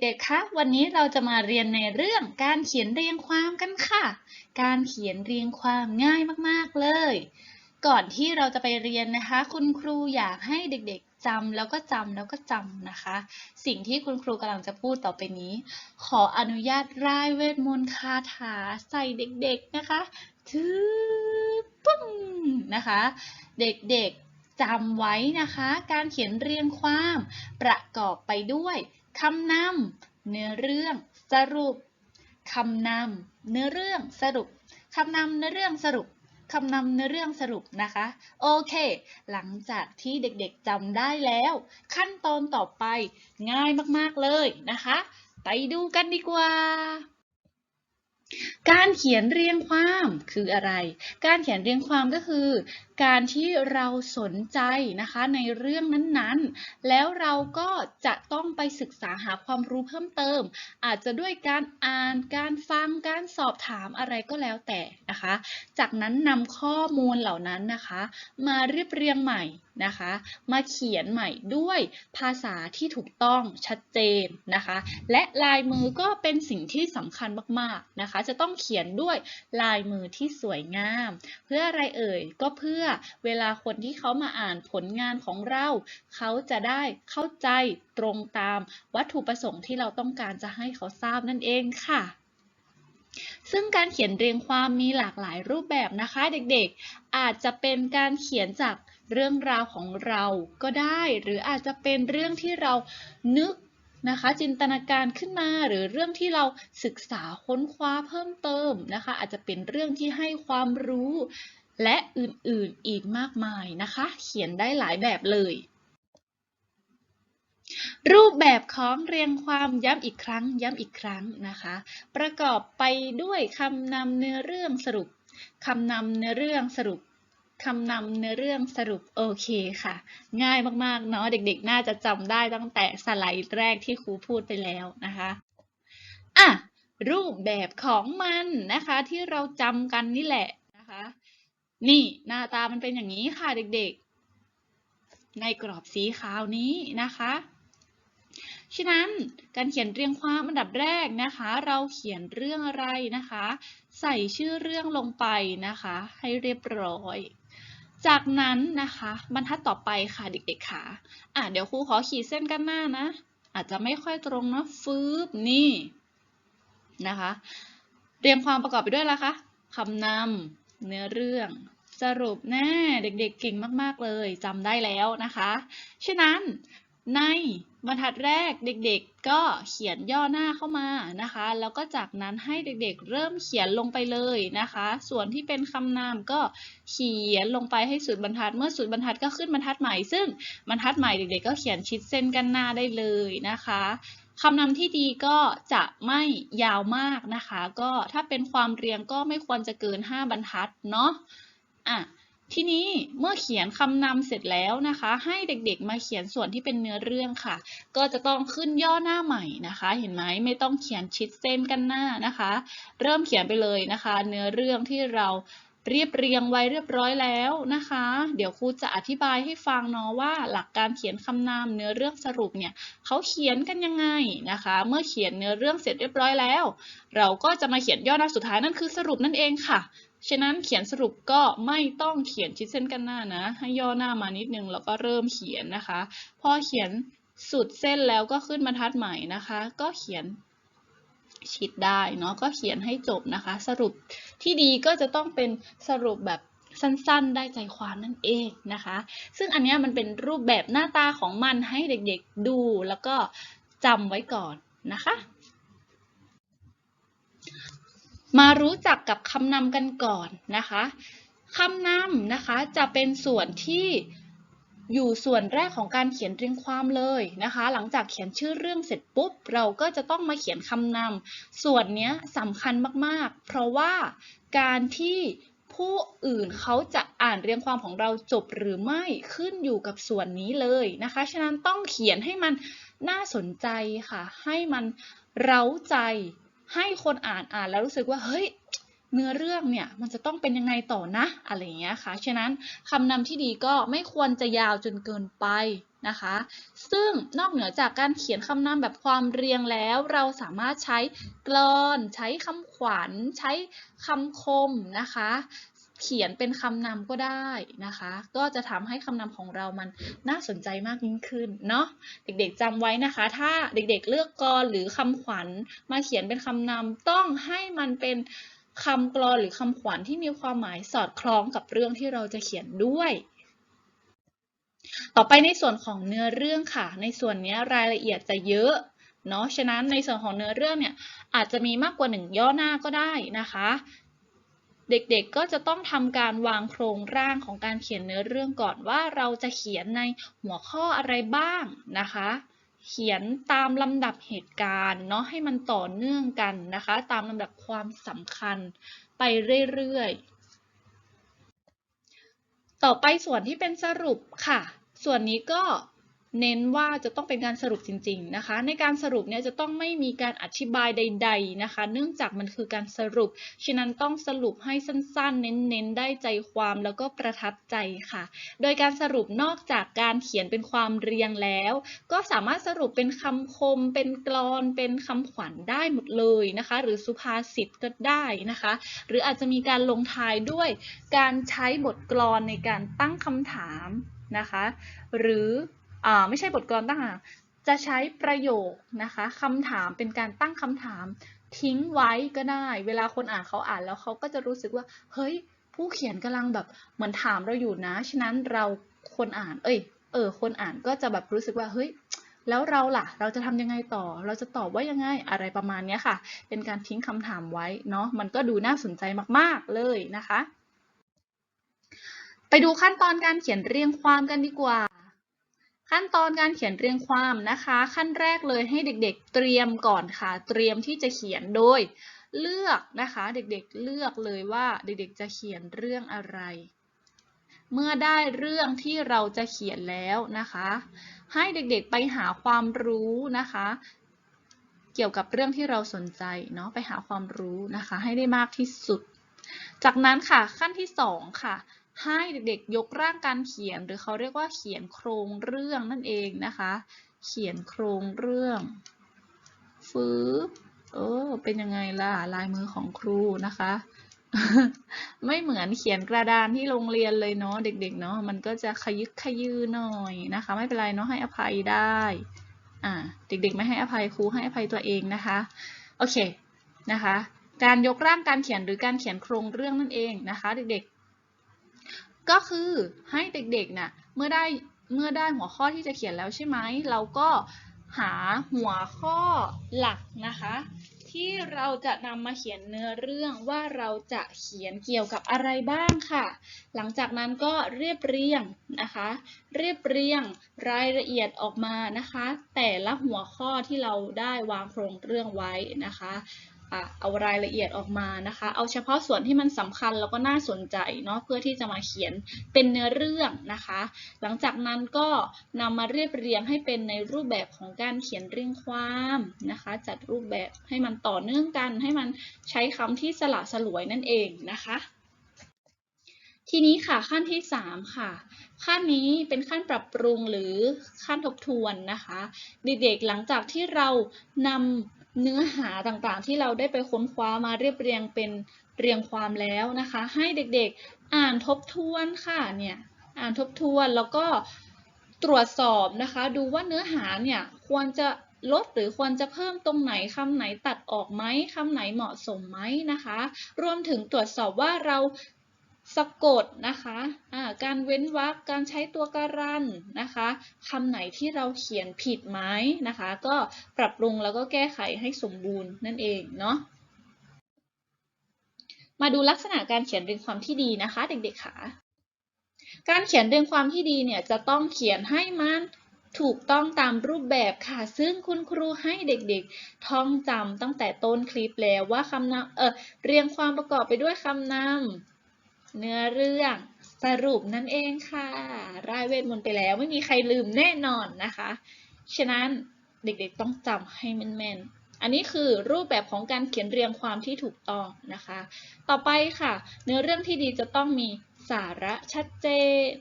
เด็กๆ คะ วันนี้เราจะมาเรียนในเรื่องการเขียนเรียงความกันค่ะ การเขียนเรียงความง่ายมากๆเลย ก่อนที่เราจะไปเรียนนะคะ คุณครูอยากให้เด็กๆจำแล้วก็จำแล้วก็จำนะคะ สิ่งที่คุณครูกำลังจะพูดต่อไปนี้ ขออนุญาตร่ายเวทมนต์คาถาใส่เด็กๆนะคะถือปึ้งนะคะ เด็กๆจำไว้นะคะ การเขียนเรียงความประกอบไปด้วยคำนำเนื้อเรื่องสรุปคำนำเนื้อเรื่องสรุปคำนำเนื้อเรื่องสรุปคำนำเนื้อเรื่องสรุปนะคะโอเคหลังจากที่เด็กๆจำได้แล้วขั้นตอนต่อไปง่ายมากๆเลยนะคะไปดูกันดีกว่าการเขียนเรียงความคืออะไร การเขียนเรียงความก็คือการที่เราสนใจนะคะในเรื่องนั้นๆ แล้วเราก็จะต้องไปศึกษาหาความรู้เพิ่มเติม อาจจะด้วยการอ่าน การฟัง การสอบถามอะไรก็แล้วแต่นะคะ จากนั้นนำข้อมูลเหล่านั้นนะคะมาเรียบเรียงใหม่นะคะ มาเขียนใหม่ด้วยภาษาที่ถูกต้องชัดเจนนะคะ และลายมือก็เป็นสิ่งที่สำคัญมากๆนะคะ จะต้องเขียนด้วยลายมือที่สวยงาม เพื่ออะไรเอ่ย ก็เพื่อเวลาคนที่เขามาอ่านผลงานของเรา เขาจะได้เข้าใจตรงตามวัตถุประสงค์ที่เราต้องการจะให้เขาทราบนั่นเองค่ะซึ่งการเขียนเรียงความมีหลากหลายรูปแบบนะคะเด็กๆ อาจจะเป็นการเขียนจากเรื่องราวของเราก็ได้ หรืออาจจะเป็นเรื่องที่เรานึกนะคะจินตนาการขึ้นมา หรือเรื่องที่เราศึกษาค้นคว้าเพิ่มเติมนะคะ อาจจะเป็นเรื่องที่ให้ความรู้และอื่นๆอีกมากมายนะคะ เขียนได้หลายแบบเลยรูปแบบของเรียงความย้ำอีกครั้งนะคะประกอบไปด้วยคำนำเนื้อเรื่องสรุปคำนำเนื้อเรื่องสรุปคำนำเนื้อเรื่องสรุปโอเคค่ะง่ายมากๆเนาะเด็กๆน่าจะจำได้ตั้งแต่สไลด์แรกที่ครูพูดไปแล้วนะคะอ่ะรูปแบบของมันนะคะที่เราจำกันนี่แหละนะคะนี่หน้าตามันเป็นอย่างนี้ค่ะเด็กๆในกรอบสีขาวนี้นะคะฉะนั้นการเขียนเรียงความอันดับแรกนะคะเราเขียนเรื่องอะไรนะคะใส่ชื่อเรื่องลงไปนะคะให้เรียบร้อยจากนั้นนะคะบรรทัดต่อไปค่ะเด็กๆค่ะเดี๋ยวครูขอขีดเส้นกันหน้านะอาจจะไม่ค่อยตรงนะฟืบนี่นะคะเรียงความประกอบไปด้วยอะไรคะคำนำเนื้อเรื่องสรุปแน่เด็กๆเก่งมากๆเลยจำได้แล้วนะคะฉะนั้นในบรรทัดแรกเด็กๆก็เขียนย่อหน้าเข้ามานะคะแล้วก็จากนั้นให้เด็กๆเริ่มเขียนลงไปเลยนะคะส่วนที่เป็นคำนามก็เขียนลงไปให้สุดบรรทัดเมื่อสุดบรรทัดก็ขึ้นบรรทัดใหม่ซึ่งบรรทัดใหม่เด็กๆก็เขียนชิดเส้นกันหน้าได้เลยนะคะคำนำที่ดีก็จะไม่ยาวมากนะคะก็ถ้าเป็นความเรียงก็ไม่ควรจะเกิน5บรรทัดเนาะทีนี้เมื่อเขียนคำนำเสร็จแล้วนะคะให้เด็กๆมาเขียนส่วนที่เป็นเนื้อเรื่องค่ะก็จะต้องขึ้นย่อหน้าใหม่นะคะเห็นไหมไม่ต้องเขียนชิดเส้นกันหน้านะคะเริ่มเขียนไปเลยนะคะเนื้อเรื่องที่เราเรียบเรียงไว้เรียบร้อยแล้วนะคะเดี๋ยวครูจะอธิบายให้ฟังเนาะว่าหลักการเขียนคำนำเนื้อเรื่องสรุปเนี่ยเขาเขียนกันยังไงนะคะเมื่อเขียนเนื้อเรื่องเสร็จเรียบร้อยแล้วเราก็จะมาเขียนย่อหน้าสุดท้ายนั่นคือสรุปนั่นเองค่ะฉะนั้นเขียนสรุปก็ไม่ต้องเขียนชิดเส้นกันหน้านะให้ย่อหน้ามานิดนึงแล้วก็เริ่มเขียนนะคะพอเขียนสุดเส้นแล้วก็ขึ้นบรรทัดใหม่นะคะก็เขียนชิดได้เนาะก็เขียนให้จบนะคะสรุปที่ดีก็จะต้องเป็นสรุปแบบสั้นๆได้ใจความนั่นเองนะคะซึ่งอันนี้มันเป็นรูปแบบหน้าตาของมันให้เด็กๆดูแล้วก็จำไว้ก่อนนะคะมารู้จักกับคำนำกันก่อนนะคะคำนำนะคะจะเป็นส่วนที่อยู่ส่วนแรกของการเขียนเรียงความเลยนะคะหลังจากเขียนชื่อเรื่องเสร็จปุ๊บเราก็จะต้องมาเขียนคำนำส่วนนี้สำคัญมากๆเพราะว่าการที่ผู้อื่นเขาจะอ่านเรียงความของเราจบหรือไม่ขึ้นอยู่กับส่วนนี้เลยนะคะฉะนั้นต้องเขียนให้มันน่าสนใจค่ะให้มันเร้าใจให้คนอ่านแล้วรู้สึกว่าเฮ้ย เนื้อเรื่องเนี่ยมันจะต้องเป็นยังไงต่อนะอะไรอย่างเงี้ยค่ะฉะนั้นคำนำที่ดีก็ไม่ควรจะยาวจนเกินไปนะคะซึ่งนอกเหนือจากการเขียนคำนำแบบความเรียงแล้วเราสามารถใช้กลอนใช้คำขวัญใช้คำคมนะคะเขียนเป็นคำนำก็ได้นะคะก็จะทำให้คำนำของเรามันน่าสนใจมากยิ่งขึ้นเนาะเด็กๆจำไว้นะคะถ้าเด็กๆเลือกกลอนหรือคำขวัญมาเขียนเป็นคำนำต้องให้มันเป็นคำกลอนหรือคำขวัญที่มีความหมายสอดคล้องกับเรื่องที่เราจะเขียนด้วยต่อไปในส่วนของเนื้อเรื่องค่ะในส่วนนี้รายละเอียดจะเยอะเนาะฉะนั้นในส่วนของเนื้อเรื่องเนี่ยอาจจะมีมากกว่า1ย่อหน้าก็ได้นะคะเด็กๆก็จะต้องทำการวางโครงร่างของการเขียนเนื้อเรื่องก่อนว่าเราจะเขียนในหัวข้ออะไรบ้างนะคะเขียนตามลำดับเหตุการณ์เนาะให้มันต่อเนื่องกันนะคะตามลำดับความสำคัญไปเรื่อยๆต่อไปส่วนที่เป็นสรุปค่ะส่วนนี้ก็เน้นว่าจะต้องเป็นการสรุปจริงๆนะคะในการสรุปเนี่ยจะต้องไม่มีการอธิบายใดๆนะคะเนื่องจากมันคือการสรุปฉะนั้นต้องสรุปให้สั้นๆเน้นๆได้ใจความแล้วก็ประทับใจค่ะโดยการสรุปนอกจากการเขียนเป็นความเรียงแล้วก็สามารถสรุปเป็นคำคมเป็นกลอนเป็นคำขวัญได้หมดเลยนะคะหรือสุภาษิตก็ได้นะคะหรืออาจจะมีการลงท้ายด้วยการใช้บทกลอนในการตั้งคำถามนะคะหรือไม่ใช่บทกลอนตั้งคำถามจะใช้ประโยคนะคะคำถามเป็นการตั้งคำถามทิ้งไว้ก็ได้เวลาคนอ่านเขาอ่านแล้วเขาก็จะรู้สึกว่าเฮ้ยผู้เขียนกำลังแบบเหมือนถามเราอยู่นะฉะนั้นเราคนอ่านคนอ่านก็จะแบบรู้สึกว่าเฮ้ยแล้วเราล่ะเราจะทำยังไงต่อเราจะตอบว่ายังไงอะไรประมาณนี้ค่ะเป็นการทิ้งคำถามไว้เนาะมันก็ดูน่าสนใจมากๆเลยนะคะไปดูขั้นตอนการเขียนเรียงความกันดีกว่าขั้นตอนการเขียนเรียงความนะคะขั้นแรกเลยให้เด็กๆเตรียมก่อนค่ะเตรียมที่จะเขียนโดยเลือกนะคะเด็กๆเลือกเลยว่าเด็กๆจะเขียนเรื่องอะไรเมื่อได้เรื่องที่เราจะเขียนแล้วนะคะให้เด็กๆไปหาความรู้นะคะเกี่ยวกับเรื่องที่เราสนใจเนาะไปหาความรู้นะคะให้ได้มากที่สุดจากนั้นค่ะขั้นที่2ค่ะให้เด็กๆยกร่างการเขียนหรือเขาเรียกว่าเขียนโครงเรื่องนั่นเองนะคะเขียนโครงเรื่องฟื้เป็นยังไงล่ะลายมือของครูนะคะไม่เหมือนเขียนกระดานที่โรงเรียนเลยเนาะเด็กๆเนาะมันก็จะขยึกขยือหน่อยนะคะไม่เป็นไรเนาะให้อภัยได้เด็กๆไม่ให้อภัยครูให้อภัยตัวเองนะคะโอเคนะคะการยกร่างการเขียนหรือการเขียนโครงเรื่องนั่นเองนะคะเด็กๆก็คือให้เด็กๆน่ะเมื่อได้หัวข้อที่จะเขียนแล้วใช่ไหมเราก็หาหัวข้อหลักนะคะที่เราจะนำมาเขียนเนื้อเรื่องว่าเราจะเขียนเกี่ยวกับอะไรบ้างค่ะหลังจากนั้นก็เรียบเรียงนะคะเรียบเรียงรายละเอียดออกมานะคะแต่ละหัวข้อที่เราได้วางโครงเรื่องไว้นะคะเอารายละเอียดออกมานะคะเอาเฉพาะส่วนที่มันสำคัญแล้วก็น่าสนใจเนาะเพื่อที่จะมาเขียนเป็นเนื้อเรื่องนะคะหลังจากนั้นก็นำมาเรียบเรียงให้เป็นในรูปแบบของการเขียนเรียงความนะคะจัดรูปแบบให้มันต่อเนื่องกันให้มันใช้คำที่สละสลวยนั่นเองนะคะทีนี้ค่ะขั้นที่3ค่ะขั้นนี้เป็นขั้นปรับปรุงหรือขั้นทบทวนนะคะเด็กๆหลังจากที่เรานำเนื้อหาต่างๆที่เราได้ไปค้นคว้ามาเรียบเรียงเป็นเรียงความแล้วนะคะให้เด็กๆอ่านทบทวนค่ะเนี่ยอ่านทบทวนแล้วก็ตรวจสอบนะคะดูว่าเนื้อหาเนี่ยควรจะลดหรือควรจะเพิ่มตรงไหนคำไหนตัดออกไหมคำไหนเหมาะสมไหมนะคะรวมถึงตรวจสอบว่าเราสะกดนะคะการเว้นวรรคการใช้ตัวการันนะคะคำไหนที่เราเขียนผิดไหมนะคะก็ปรับปรุงแล้วก็แก้ไขให้สมบูรณ์นั่นเองเนาะมาดูลักษณะการเขียนเรียงความที่ดีนะคะเด็กๆค่ะการเขียนเรียงความที่ดีเนี่ยจะต้องเขียนให้มันถูกต้องตามรูปแบบค่ะซึ่งคุณครูให้เด็กๆท่องจำตั้งแต่ต้นคลิปแล้วว่าคำนำเรียงความประกอบไปด้วยคำนำเนื้อเรื่องสรุปนั่นเองค่ะร่ายเวทมนต์ไปแล้วไม่มีใครลืมแน่นอนนะคะฉะนั้นเด็กๆต้องจำให้แม่น อันนี้คือรูปแบบของการเขียนเรียงความที่ถูกต้องนะคะ ต่อไปค่ะเนื้อเรื่องที่ดีจะต้องมีสาระชัดเจน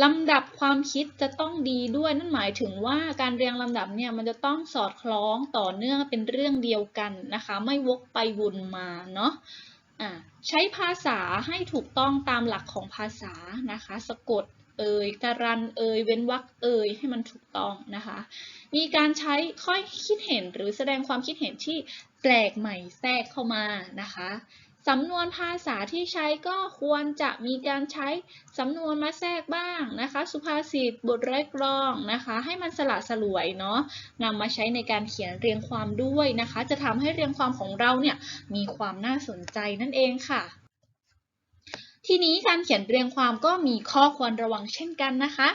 ลำดับความคิดจะต้องดีด้วยนั่นหมายถึงว่าการเรียงลำดับเนี่ยมันจะต้องสอดคล้องต่อเนื่องเป็นเรื่องเดียวกันนะคะไม่วกไปวนมาเนาะใช้ภาษาให้ถูกต้องตามหลักของภาษานะคะสะกดการันเว้นวรรคให้มันถูกต้องนะคะมีการใช้ข้อคิดเห็นหรือแสดงความคิดเห็นที่แปลกใหม่แทรกเข้ามานะคะสำนวนภาษาที่ใช้ก็ควรจะมีการใช้สำนวนมาแทรกบ้างนะคะสุภาษิตบทร้อยกลอนนะคะให้มันสละสลวยเนาะนำมาใช้ในการเขียนเรียงความด้วยนะคะจะทำให้เรียงความของเราเนี่ยมีความน่าสนใจนั่นเองค่ะทีนี้การเขียนเรียงความก็มีข้อควรระวังเช่นกันนะคะ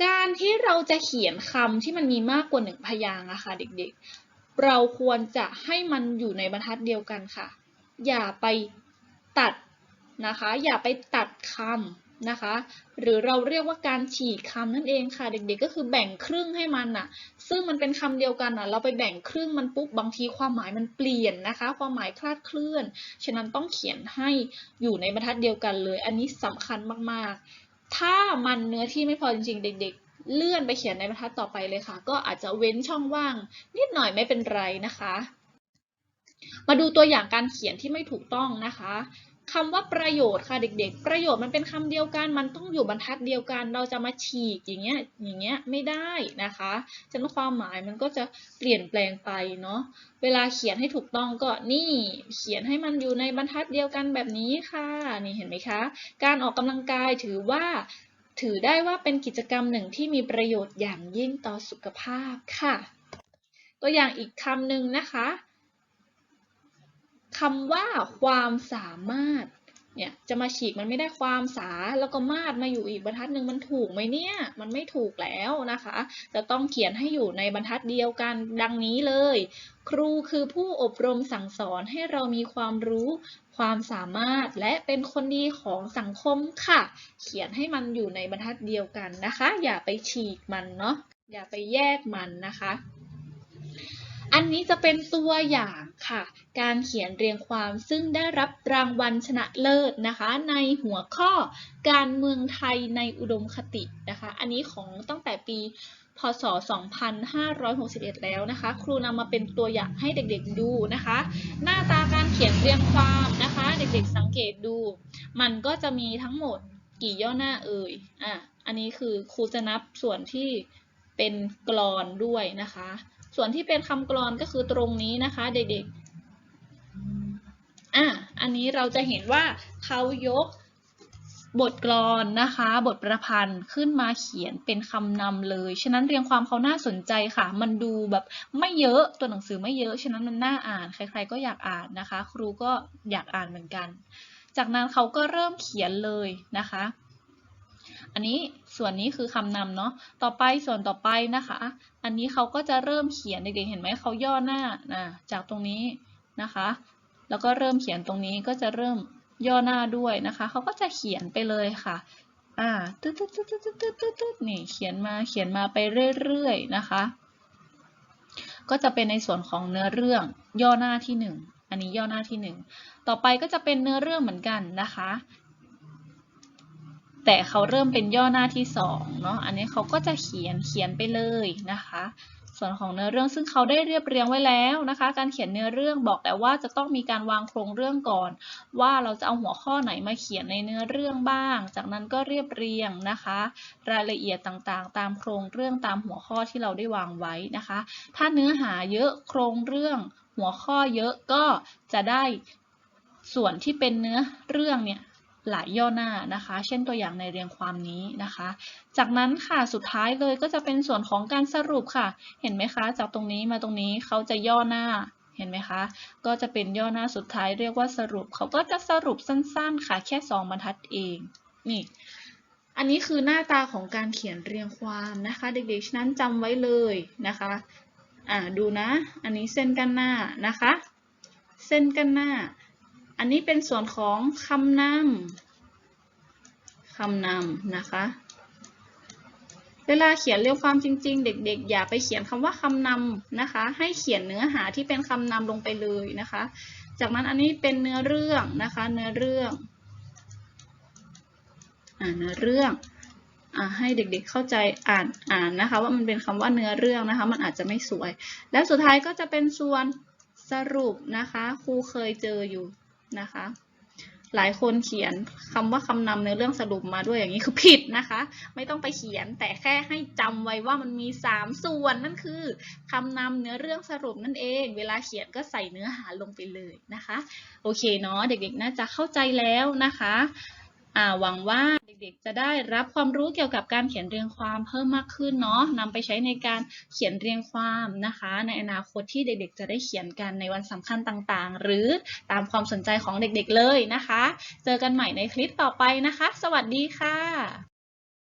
การที่เราจะเขียนคำที่มันมีมากกว่า1พยางค์อะค่ะเด็กๆเราควรจะให้มันอยู่ในบรรทัดเดียวกันค่ะอย่าไปตัดนะคะอย่าไปตัดคำนะคะหรือเราเรียกว่าการฉีกคำนั่นเองค่ะเด็กๆก็คือแบ่งครึ่งให้มันน่ะซึ่งมันเป็นคำเดียวกันน่ะเราไปแบ่งครึ่งมันปุ๊บบางทีความหมายมันเปลี่ยนนะคะความหมายคลาดเคลื่อนฉะนั้นต้องเขียนให้อยู่ในบรรทัดเดียวกันเลยอันนี้สำคัญมากๆถ้ามันเนื้อที่ไม่พอจริงๆเด็กๆเลื่อนไปเขียนในบรรทัดต่อไปเลยค่ะก็อาจจะเว้นช่องว่างนิดหน่อยไม่เป็นไรนะคะมาดูตัวอย่างการเขียนที่ไม่ถูกต้องนะคะคำว่าประโยชน์ค่ะเด็กๆประโยชน์มันเป็นคำเดียวกันมันต้องอยู่บรรทัดเดียวกันเราจะมาฉีกอย่างเงี้ยไม่ได้นะคะฉะนั้นความหมายมันก็จะเปลี่ยนแปลงไปเนาะเวลาเขียนให้ถูกต้องก็นี่เขียนให้มันอยู่ในบรรทัดเดียวกันแบบนี้ค่ะนี่เห็นไหมคะการออกกำลังกายถือได้ว่าเป็นกิจกรรมหนึ่งที่มีประโยชน์อย่างยิ่งต่อสุขภาพค่ะตัวอย่างอีกคำหนึ่งนะคะคำว่าความสามารถเนี่ยจะมาฉีกมันไม่ได้ความสาแล้วก็มาดมาอยู่อีกบรรทัดหนึ่งมันถูกไหมเนี่ยมันไม่ถูกแล้วนะคะจะต้องเขียนให้อยู่ในบรรทัดเดียวกันดังนี้เลยครูคือผู้อบรมสั่งสอนให้เรามีความรู้ความสามารถและเป็นคนดีของสังคมค่ะเขียนให้มันอยู่ในบรรทัดเดียวกันนะคะอย่าไปฉีกมันเนาะอย่าไปแยกมันนะคะอันนี้จะเป็นตัวอย่างค่ะการเขียนเรียงความซึ่งได้รับรางวัลชนะเลิศนะคะในหัวข้อการเมืองไทยในอุดมคตินะคะอันนี้ของตั้งแต่ปีพ.ศ. 2561แล้วนะคะครูนำมาเป็นตัวอย่างให้เด็กๆดูนะคะหน้าตาการเขียนเรียงความนะคะเด็กๆสังเกตดูมันก็จะมีทั้งหมดกี่ย่อหน้าเอ่ยอันนี้คือครูจะนับส่วนที่เป็นกลอนด้วยนะคะส่วนที่เป็นคำกลอนก็คือตรงนี้นะคะเด็กๆอันนี้เราจะเห็นว่าเขายกบทกลอนนะคะบทประพันธ์ขึ้นมาเขียนเป็นคำนำเลยฉะนั้นเรียงความเขาน่าสนใจค่ะมันดูแบบไม่เยอะตัวหนังสือไม่เยอะฉะนั้นมันน่าอ่านใครๆก็อยากอ่านนะคะครูก็อยากอ่านเหมือนกันจากนั้นเขาก็เริ่มเขียนเลยนะคะอันนี้ส่วนนี้คือคำนำเนาะต่อไปส่วนต่อไปนะคะอันนี้เขาก็จะเริ่มเขียนเด็กๆเห็นไหมเขาย่อหน้าจากตรงนี้นะคะแล้วก็เริ่มเขียนตรงนี้ก็จะเริ่มย่อหน้าด้วยนะคะเขาก็จะเขียนไปเลยค่ะตึ๊ดตึ๊ดตึ๊ดตึ๊ดตึ๊ดตึ๊ดตึ๊ดนี่เขียนมาไปเรื่อยๆนะคะก็จะเป็นในส่วนของเนื้อเรื่องย่อหน้าที่1อันนี้ย่อหน้าที่1ต่อไปก็จะเป็นเนื้อเรื่องเหมือนกันนะคะแต่เขาเริ่มเป็นย่อหน้าที่2เนาะอันนี้เขาก็จะเขียนไปเลยนะคะส่วนของเนื้อเรื่องซึ่งเขาได้เรียบเรียงไว้แล้วนะคะการเขียนเนื้อเรื่องบอกแต่ว่าจะต้องมีการวางโครงเรื่องก่อนว่าเราจะเอาหัวข้อไหนมาเขียนในเนื้อเรื่องบ้างจากนั้นก็เรียบเรียงนะคะรายละเอียดต่างๆตามโครงเรื่องตามหัวข้อที่เราได้วางไว้นะคะถ้าเนื้อหาเยอะโครงเรื่องหัวข้อเยอะก็จะได้ส่วนที่เป็นเนื้อเรื่องเนี่ยหลายย่อหน้านะคะเช่นตัวอย่างในเรียงความนี้นะคะจากนั้นค่ะสุดท้ายเลยก็จะเป็นส่วนของการสรุปค่ะเห็นไหมคะจากตรงนี้มาตรงนี้เขาจะย่อหน้าเห็นไหมคะก็จะเป็นย่อหน้าสุดท้ายเรียกว่าสรุปเขาก็จะสรุปสั้นๆค่ะแค่2บรรทัดเองนี่อันนี้คือหน้าตาของการเขียนเรียงความนะคะเด็กๆฉะนั้นจำไว้เลยนะคะดูนะอันนี้เส้นกันหน้านะคะเส้นกันหน้าอันนี้เป็นส่วนของคำนำนะคะ เวลาเขียนเรียงความจริงๆเด็กๆอย่าไปเขียนคำว่าคำนำนะคะให้เขียนเนื้อหาที่เป็นคำนำลงไปเลยนะคะจากนั้นอันนี้เป็นเนื้อเรื่องนะคะเนื้อเรื่องให้เด็กๆเข้าใจอ่านนะคะว่ามันเป็นคำว่าเนื้อเรื่องนะคะมันอาจจะไม่สวยแล้วสุดท้ายก็จะเป็นส่วนสรุปนะคะครูเคยเจออยู่นะคะหลายคนเขียนคำว่าคำนำเนื้อเรื่องสรุปมาด้วยอย่างนี้คือผิดนะคะไม่ต้องไปเขียนแต่แค่ให้จำไว้ว่ามันมี3ส่วนนั่นคือคำนำเนื้อเรื่องสรุปนั่นเองเวลาเขียนก็ใส่เนื้อหาลงไปเลยนะคะโอเคเนาะเด็กๆน่าจะเข้าใจแล้วนะคะหวังว่าเด็กๆจะได้รับความรู้เกี่ยวกับการเขียนเรียงความเพิ่มมากขึ้นเนาะนำไปใช้ในการเขียนเรียงความนะคะในอนาคตที่เด็กๆจะได้เขียนกันในวันสำคัญต่างๆหรือตามความสนใจของเด็กๆเลยนะคะเจอกันใหม่ในคลิปต่อไปนะคะสวัสดีค่ะ